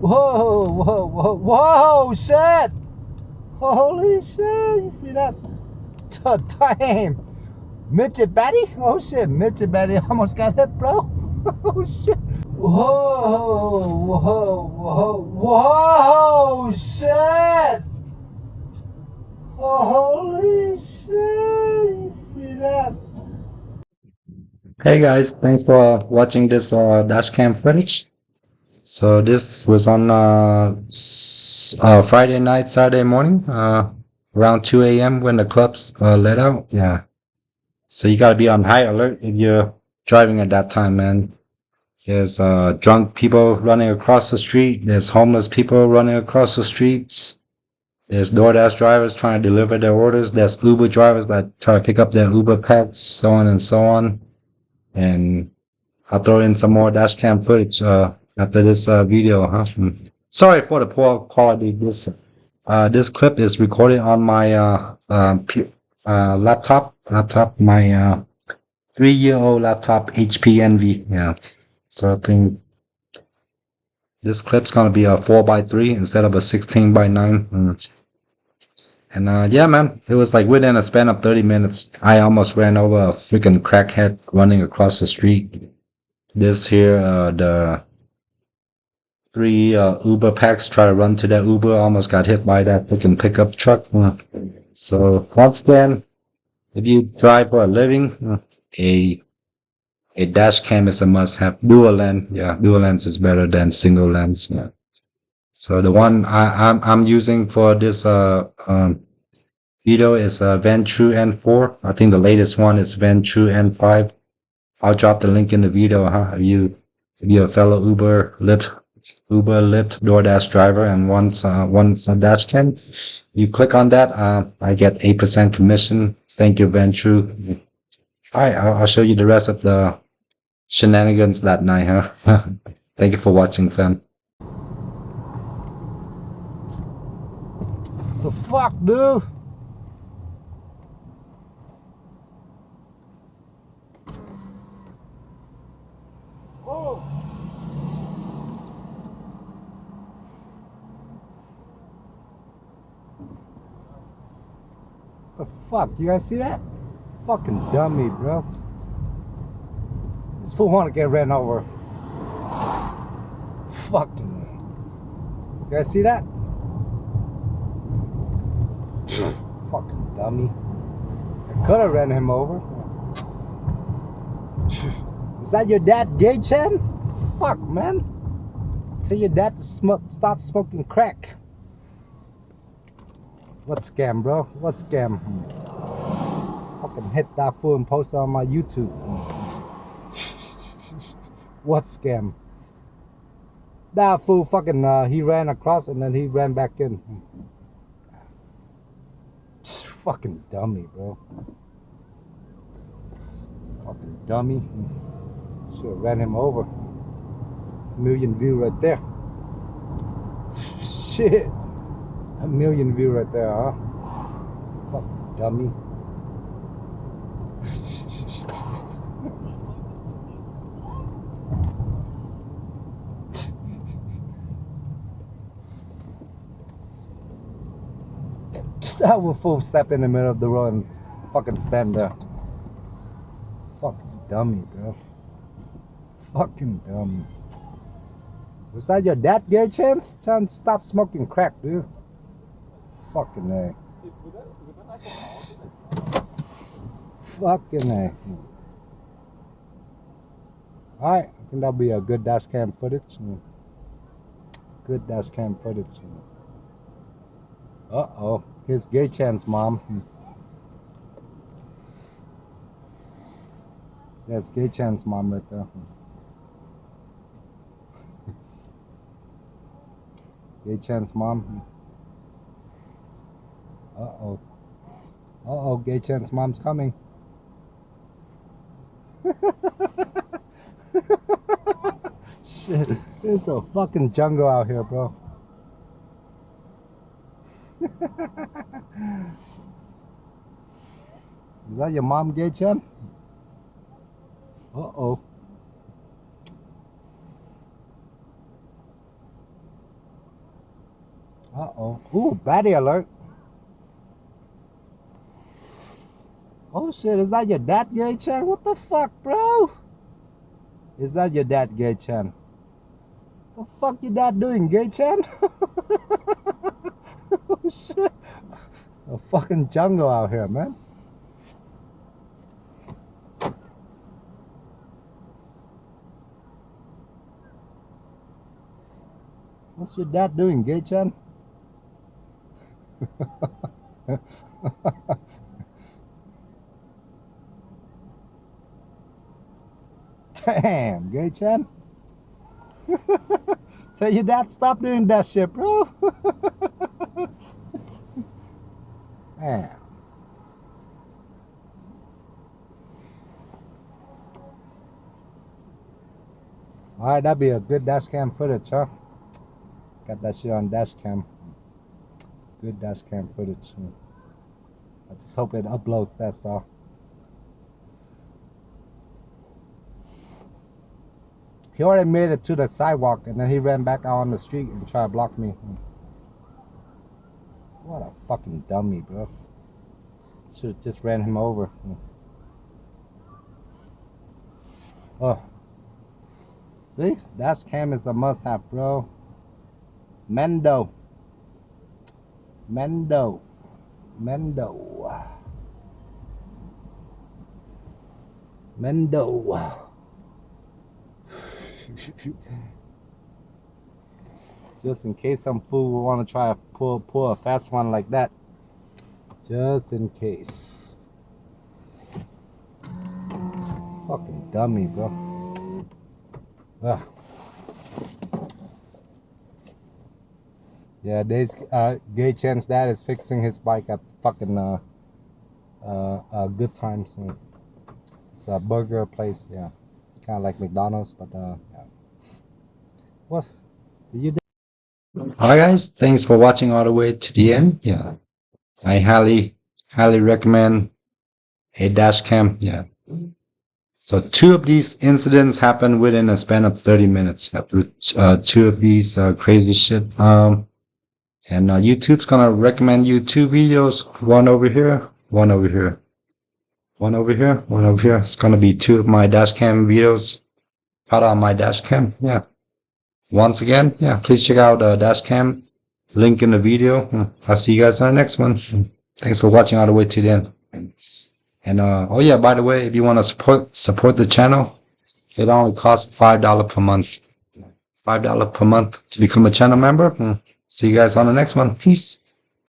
Whoa, whoa, whoa, whoa, shit! Holy shit, you see that? Damn! Midget Betty? Oh shit, Midget Betty almost got hit, bro. Oh shit. Whoa, whoa, whoa, whoa, shit! Oh, holy shit, you see that? Hey guys, thanks for watching this dashcam footage. So this was on Friday night, Saturday morning, around 2 a.m. when the clubs let out. Yeah. So you gotta be on high alert if you're driving at that time, man. There's drunk people running across the street. There's homeless people running across the streets. There's DoorDash drivers trying to deliver their orders. There's Uber drivers that try to pick up their Uber packs, so on and so on. And I'll throw in some more dashcam footage after this video. Huh? Sorry for the poor quality. This clip is recorded on my laptop. My 3-year-old laptop, HP Envy. Yeah. So I think this clip's gonna be a 4:3 instead of a 16:9. And yeah, man, it was like within a span of 30 minutes, I almost ran over a freaking crackhead running across the street. This here, the three Uber packs try to run to that Uber, almost got hit by that freaking pickup truck. So once again, if you drive for a living, a dash cam is a must-have. Dual lens, yeah, dual lens is better than single lens. Yeah. So the one I'm using for this video is Ventrue N4. I think the latest one is Ventrue N5. I'll drop the link in the video. If you're a fellow Uber, Lyft, DoorDash driver, and wants a dash cam, you click on that. I get 8% commission. Thank you, Ventrue. All right, I'll show you the rest of the shenanigans that night. Thank you for watching, fam. The fuck, dude? Oh. The fuck? Do you guys see that? Fucking dummy, bro. This fool want to get ran over. Fucking. You guys see that? Fucking dummy. I could have ran him over. Is that your dad, Gay Chen? Fuck, man. Tell your dad to stop smoking crack. What scam, bro? What scam? Fucking hit that fool and post it on my YouTube. What scam? That fool fucking, he ran across and then he ran back in. Fucking dummy, bro. Fucking dummy. Should've ran him over. Million view right there. Shit. A million view right there, huh? Fucking dummy. That will fool step in the middle of the road and fucking stand there. Fucking dummy, bro. Fucking dummy. Was that your dad, Gay Chen? Chan, stop smoking crack, dude. Fucking A. Fucking A. Alright, I think that'll be a good dash cam footage. Good dash cam footage. Uh-oh. Here's Gay Chan's mom. That's Gay Chan's mom right there. Gay Chan's mom. Uh-oh. Uh-oh, Gay Chan's mom's coming. Shit, it's a fucking jungle out here, bro. Is that your mom, Gay Chan? Uh-oh. Uh-oh. Ooh, baddie alert. Oh shit, is that your dad, Gay Chan? What the fuck, bro? Is that your dad, Gay Chan? What the fuck your dad doing, Gay Chan? Oh shit. It's a fucking jungle out here, man. What's your dad doing, Gay Chan? Damn, Gay Chan. Tell your dad stop doing that shit, bro. Man. Alright, that'd be a good dash cam footage, huh? Got that shit on dash cam. Good dash cam footage. I just hope it uploads, that's all. He already made it to the sidewalk and then he ran back out on the street and tried to block me. What a fucking dummy, bro. Should've just ran him over. Oh. See? Dash cam is a must-have, bro. Mendo. Mendo. Mendo. Mendo. Just in case some fool will want to try to pull a fast one like that. Just in case. Fucking dummy, bro. Ugh. Yeah, Gay Chan's dad is fixing his bike at fucking Good Times. It's a burger place, yeah. Kind of like McDonald's, but yeah. What? Did you do? Alright guys, thanks for watching all the way to the end. Yeah. I highly recommend a dash cam. Yeah. So 2 of these incidents happened within a span of 30 minutes. 2 of these crazy shit. And YouTube's gonna recommend you 2 videos. One over here, one over here. One over here, one over here. It's gonna be 2 of my dash cam videos. Out on my dash cam. Yeah. Once again, yeah, please check out dash cam. Link in the video. I'll see you guys on the next one. Thanks for watching all the way to the end. And oh yeah, by the way, if you want to support the channel, it only costs $5 per month. $5 per month to become a channel member. See you guys on the next one. Peace.